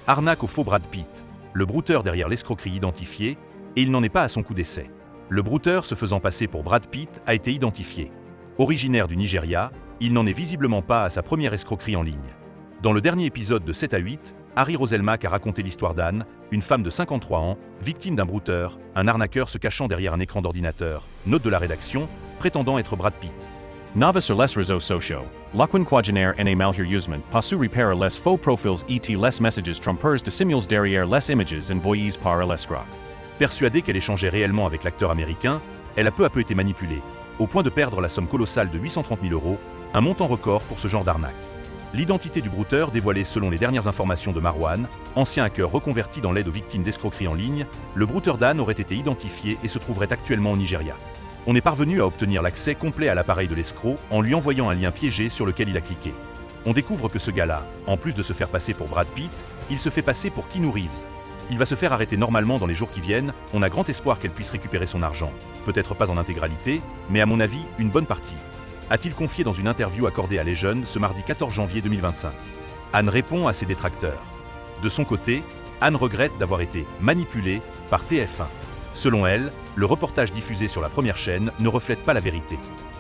Arnaque au faux Brad Pitt. Le brouteur derrière l'escroquerie identifié, et il n'en est pas à son coup d'essai. Le brouteur se faisant passer pour Brad Pitt a été identifié. Originaire du Nigeria, il n'en est visiblement pas à sa première escroquerie en ligne. Dans le dernier épisode de 7 à 8, Harry Roselmack a raconté l'histoire d'Anne, une femme de 53 ans, victime d'un brouteur, un arnaqueur se cachant derrière un écran d'ordinateur, note de la rédaction, prétendant être Brad Pitt. Novas les réseaux sociaux, l'aucun quagenaire en malheureusement pas su repérer les faux profils et les messages trompeurs de simules derrière les images envoyées par l'escroc. Persuadée qu'elle échangeait réellement avec l'acteur américain, elle a peu à peu été manipulée, au point de perdre la somme colossale de 830 000 €, un montant record pour ce genre d'arnaque. L'identité du brouteur dévoilée selon les dernières informations de Marwan, ancien hacker reconverti dans l'aide aux victimes d'escroqueries en ligne, le brouteur d'Anne aurait été identifié et se trouverait actuellement au Nigeria. On est parvenu à obtenir l'accès complet à l'appareil de l'escroc en lui envoyant un lien piégé sur lequel il a cliqué. On découvre que ce gars-là, en plus de se faire passer pour Brad Pitt, il se fait passer pour Keanu Reeves. Il va se faire arrêter normalement dans les jours qui viennent, on a grand espoir qu'elle puisse récupérer son argent. Peut-être pas en intégralité, mais à mon avis, une bonne partie. A-t-il confié dans une interview accordée à Les Jeunes ce mardi 14 janvier 2025. Anne répond à ses détracteurs. De son côté, Anne regrette d'avoir été manipulée par TF1. Selon elle, le reportage diffusé sur la première chaîne ne reflète pas la vérité.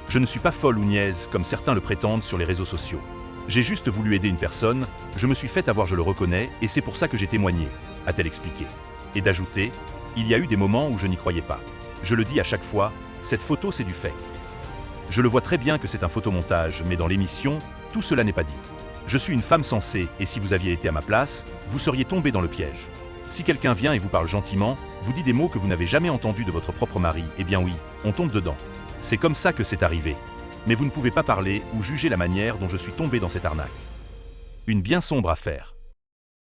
Je ne suis pas folle ou niaise comme certains le prétendent sur les réseaux sociaux. J'ai juste voulu aider une personne, je me suis fait avoir, je le reconnais, et c'est pour ça que j'ai témoigné, a-t-elle expliqué. Et d'ajouter, il y a eu des moments où je n'y croyais pas. Je le dis à chaque fois, cette photo c'est du fake. Je le vois très bien que c'est un photomontage, mais dans l'émission, tout cela n'est pas dit. Je suis une femme sensée, et si vous aviez été à ma place, vous seriez tombé dans le piège. Si quelqu'un vient et vous parle gentiment, vous dit des mots que vous n'avez jamais entendus de votre propre mari, eh bien oui, on tombe dedans. C'est comme ça que c'est arrivé. Mais vous ne pouvez pas parler ou juger la manière dont je suis tombé dans cette arnaque. Une bien sombre affaire.